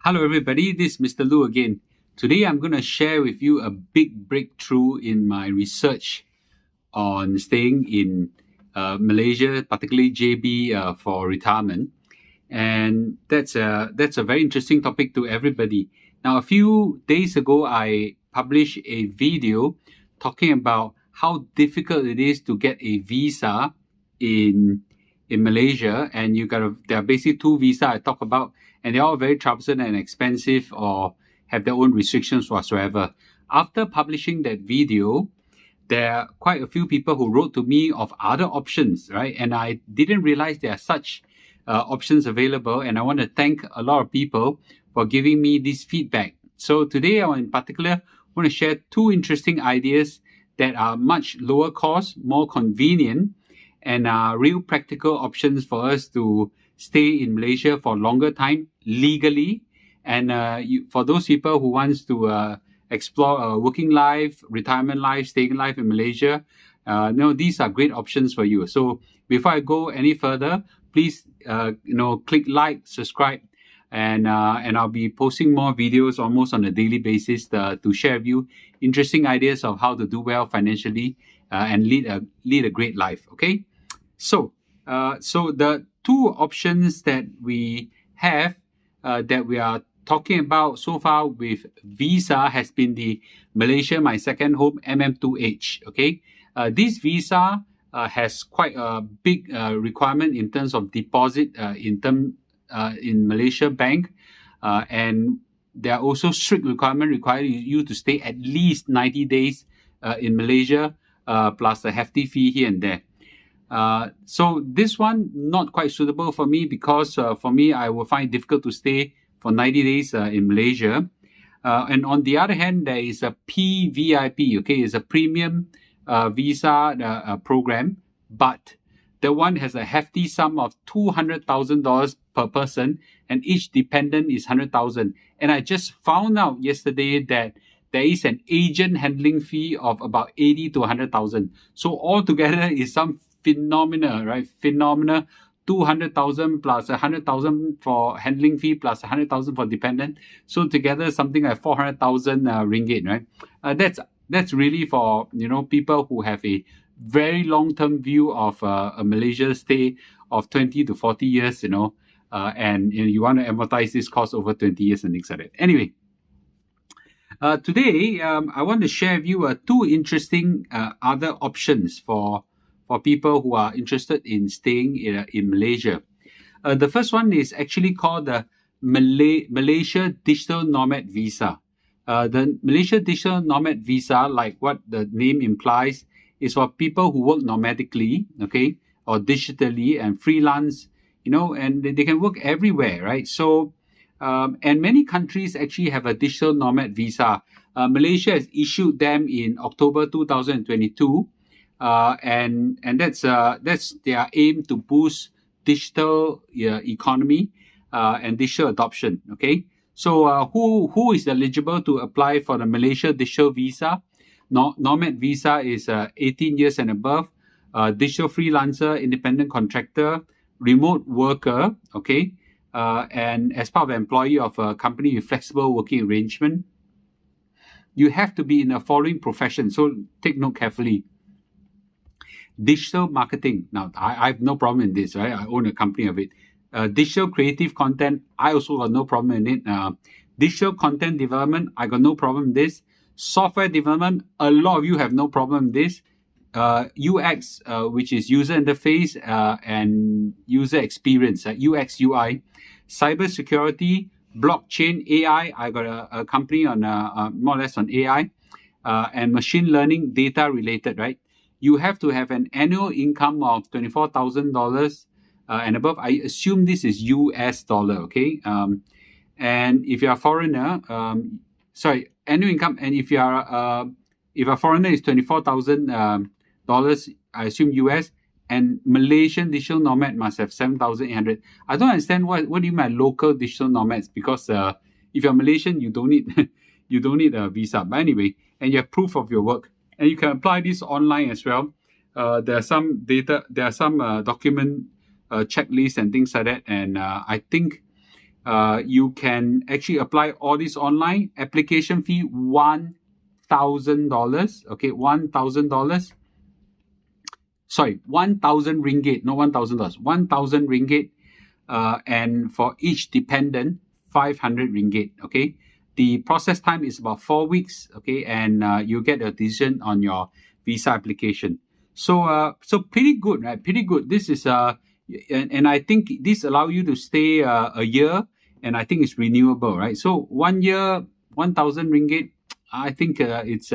Hello, everybody. This is Mr. Lu again. Today, I'm going to share with you a big breakthrough in my research on staying in Malaysia, particularly JB, for retirement. And that's a very interesting topic to everybody. Now, a few days ago, I published a video talking about how difficult it is to get a visa in Malaysia, and there are basically two visas I talk about, and they're all very troublesome and expensive or have their own restrictions whatsoever. After publishing that video, there are quite a few people who wrote to me of other options, right? And I didn't realize there are such options available, and I want to thank a lot of people for giving me this feedback. So today, I in particular want to share two interesting ideas that are much lower cost, more convenient, and are real practical options for us to stay in Malaysia for longer time legally. And for those people who wants to explore a working life, retirement life, staying life in Malaysia, these are great options for you. So before I go any further, please click like, subscribe, and I'll be posting more videos almost on a daily basis to share with you interesting ideas of how to do well financially and lead a great life. Okay, so the two options that we have that we are talking about so far with visa has been the Malaysia My Second Home MM2H. Okay, this visa has quite a big requirement in terms of deposit in Malaysia bank, and there are also strict requirement requiring you to stay at least 90 days in Malaysia, plus a hefty fee here and there. So this one not quite suitable for me because for me I will find it difficult to stay for 90 days in Malaysia. And on the other hand, there is a PVIP. Okay, it's a premium visa program, but the one has a hefty sum of $200,000 per person, and each dependent is $100,000. And I just found out yesterday that there is an agent handling fee of about $80,000 to $100,000. So altogether is some phenomenal, right? Phenomenal. 200,000 plus 100,000 for handling fee plus 100,000 for dependent. So together something like 400,000 ringgit, right? That's really for people who have a very long-term view of a Malaysia stay of 20 to 40 years, and you want to amortize this cost over 20 years and things like that. Anyway, today I want to share with you two interesting other options for people who are interested in staying in Malaysia. The first one is actually called the Malaysia Digital Nomad Visa. The Malaysia Digital Nomad Visa, like what the name implies, is for people who work nomadically, okay, or digitally and freelance, and they can work everywhere, right? So, and many countries actually have a digital nomad visa. Malaysia has issued them in October 2022. And that's their aim to boost digital economy and digital adoption. Okay, so who is eligible to apply for the Malaysia Digital Visa? Nomad Visa is 18 years and above. Digital freelancer, independent contractor, remote worker. Okay, and as part of employee of a company with flexible working arrangement. You have to be in a following profession. So take note carefully. Digital marketing. Now, I have no problem in this, right? I own a company of it. Digital creative content, I also got no problem in it. Digital content development, I got no problem in this. Software development, a lot of you have no problem in this. UX, which is user interface and user experience, UX, UI. Cybersecurity, blockchain, AI, I got a company on more or less on AI. And machine learning, data related, right? You have to have an annual income of $24,000 and above. I assume this is US dollar, okay? And if you're a foreigner, annual income, and if a foreigner is $24,000, I assume US, and Malaysian digital nomad must have 7,800. I don't understand what do you mean by local digital nomads, because if you're Malaysian, you don't need a visa. But anyway, and you have proof of your work. And you can apply this online as well. There are some document checklists and things like that. And I think you can actually apply all this online. Application fee $1,000. Okay, $1,000. Sorry, 1,000 ringgit, not $1,000. 1,000 ringgit, and for each dependent, 500 ringgit. Okay, the process time is about 4 weeks. Okay, and you get a decision on your visa application. So pretty good, right? Pretty good. This is and I think this allow you to stay a year, and I think it's renewable, right? So 1 year, 1,000 ringgit. I think it's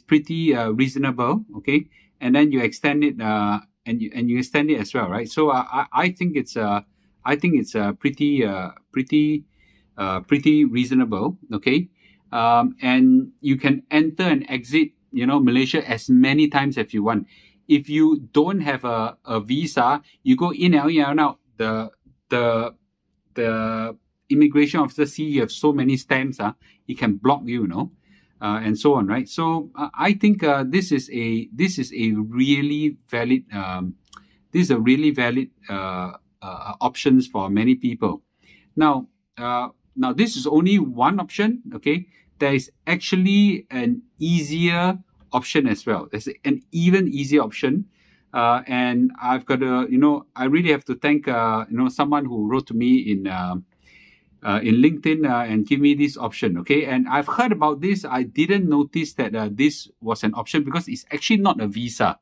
pretty reasonable. Okay, and then you extend it, and you extend it as well, right? So I think it's pretty reasonable. Okay, and you can enter and exit, Malaysia as many times as you want. If you don't have a visa, you go in and out. The immigration officer see you have so many stamps, he can block you, and so on, right? So I think this is a really valid options for many people. Now this is only one option. Okay, there is actually an easier option as well. There's an even easier option, and I've got I really have to thank someone who wrote to me in LinkedIn and give me this option. Okay, and I've heard about this. I didn't notice that this was an option because it's actually not a visa,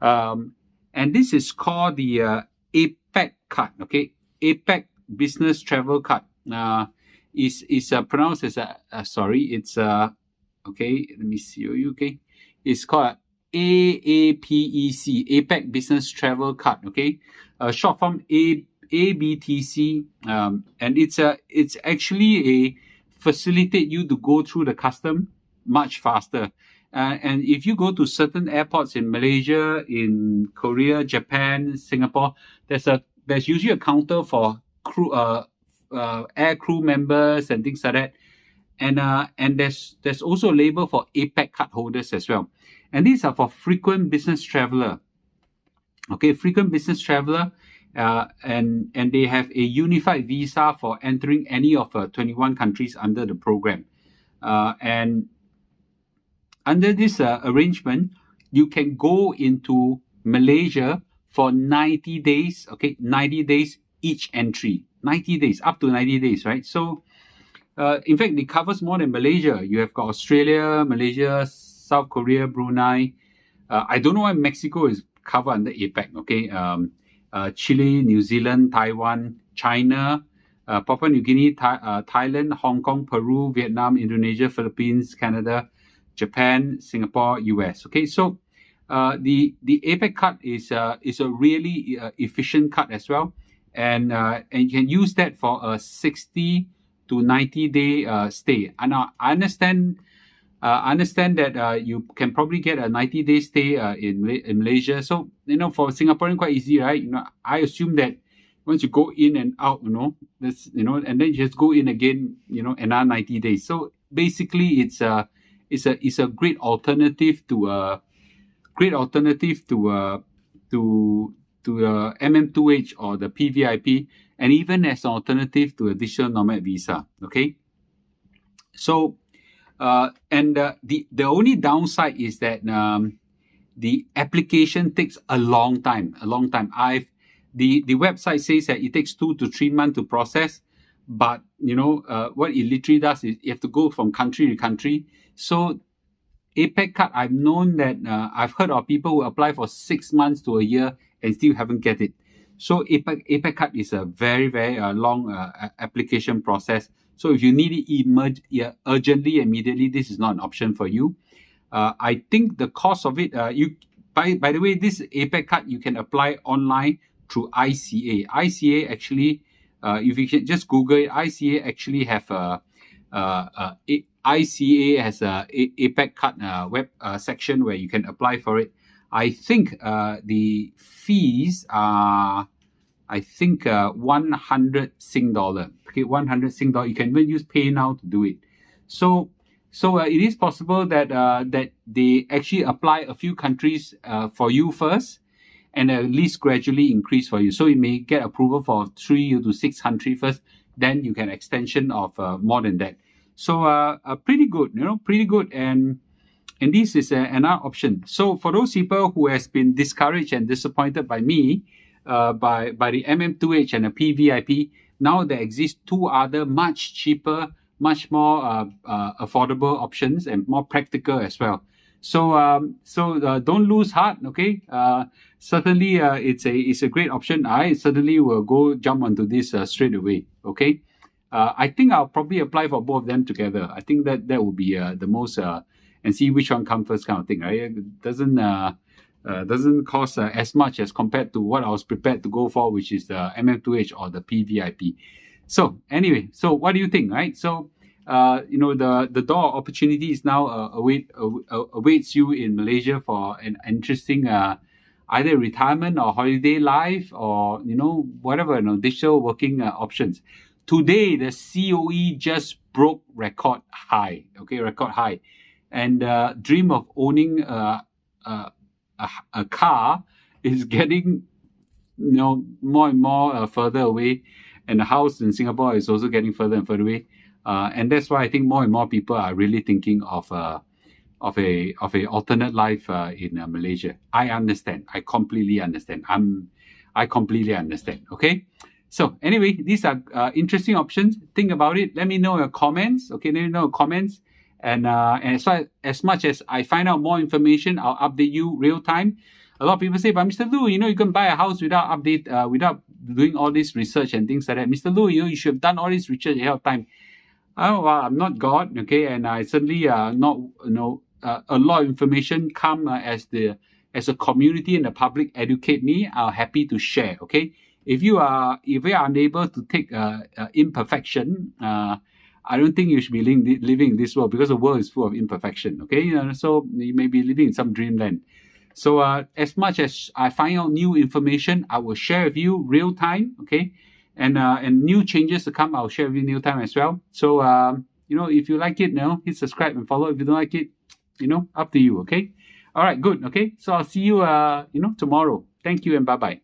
and this is called the APAC card. Okay, APAC Business Travel Card. Is pronounced as it's okay. Let me see. Okay, it's called AAPEC, APAC Business Travel Card. Okay, short form ABTC, and it's actually a facilitate you to go through the custom much faster. And if you go to certain airports in Malaysia, in Korea, Japan, Singapore, there's usually a counter for crew, air crew members and things like that. And there's also a label for APAC card holders as well. And these are for frequent business traveler. Okay, frequent business traveler, and they have a unified visa for entering any of 21 countries under the program. And under this arrangement, you can go into Malaysia for 90 days. Okay, 90 days each entry. 90 days, up to 90 days, right? So, in fact, it covers more than Malaysia. You have got Australia, Malaysia, South Korea, Brunei. I don't know why Mexico is covered under APAC, okay? Chile, New Zealand, Taiwan, China, Papua New Guinea, Thailand, Hong Kong, Peru, Vietnam, Indonesia, Philippines, Canada, Japan, Singapore, US. Okay, so the APAC card is a really efficient card as well. And you can use that for a 60 to 90 day stay. And I understand that you can probably get a 90-day stay in Malaysia. So for Singaporean, quite easy, right? I assume that once you go in and out, that's and then you just go in again, another 90 days. So basically, it's a great alternative to MM2H or the PVIP, and even as an alternative to a digital nomad visa. Okay, so the only downside is that the application takes a long time. The website says that it takes 2 to 3 months to process, but what it literally does is you have to go from country to country. So APAC card, I've known that I've heard of people who apply for 6 months to a year and still haven't get it. So APAC card is a very, very long application process. So if you need it urgently, immediately, this is not an option for you. I think the cost of it, by the way, this APAC card, you can apply online through ICA. ICA actually, if you can just Google it, ICA actually have ICA has a APAC card web section where you can apply for it. I think the fees are, 100 Sing dollar. Okay, 100 Sing dollar. You can even use PayNow to do it. So it is possible that that they actually apply a few countries for you first, and at least gradually increase for you. So you may get approval for 3 to 6 countries first then you can extension of more than that. So pretty good, pretty good. And this is another option. So for those people who has been discouraged and disappointed by me, by the MM2H and the PVIP, now there exist two other much cheaper, much more affordable options and more practical as well. So don't lose heart, okay? Certainly, it's a great option. I certainly will go jump onto this straight away, okay? I think I'll probably apply for both of them together. I think that will be the most and see which one comes first kind of thing, right? It doesn't cost as much as compared to what I was prepared to go for, which is the MM2H or the PVIP. So anyway, so what do you think, right? So the door opportunities now awaits you in Malaysia for an interesting either retirement or holiday life or whatever digital working options. Today the COE just broke record high, and dream of owning a car is getting more and more further away, and the house in Singapore is also getting further and further away. And that's why I think more and more people are really thinking of a alternate life in Malaysia. I understand. I completely understand. I completely understand. Okay. So anyway, these are interesting options. Think about it. Let me know your comments. Okay, let me know your comments. And as much as I find out more information, I'll update you real time. A lot of people say, but Mr. Lu, you can buy a house without without doing all this research and things like that. Mr. Lu, you should have done all this research ahead of time. Oh, well, I'm not God, okay, and I certainly not a lot of information come as a community and the public educate me. I'm happy to share. Okay, if you are unable to take imperfection, I don't think you should be living in this world, because the world is full of imperfection. Okay, so you may be living in some dreamland. So as much as I find out new information, I will share with you real time. Okay. And new changes to come, I'll share with you real time as well. So if you like it, hit subscribe and follow. If you don't like it, up to you. Okay. All right. Good. Okay. So I'll see you tomorrow. Thank you and bye bye.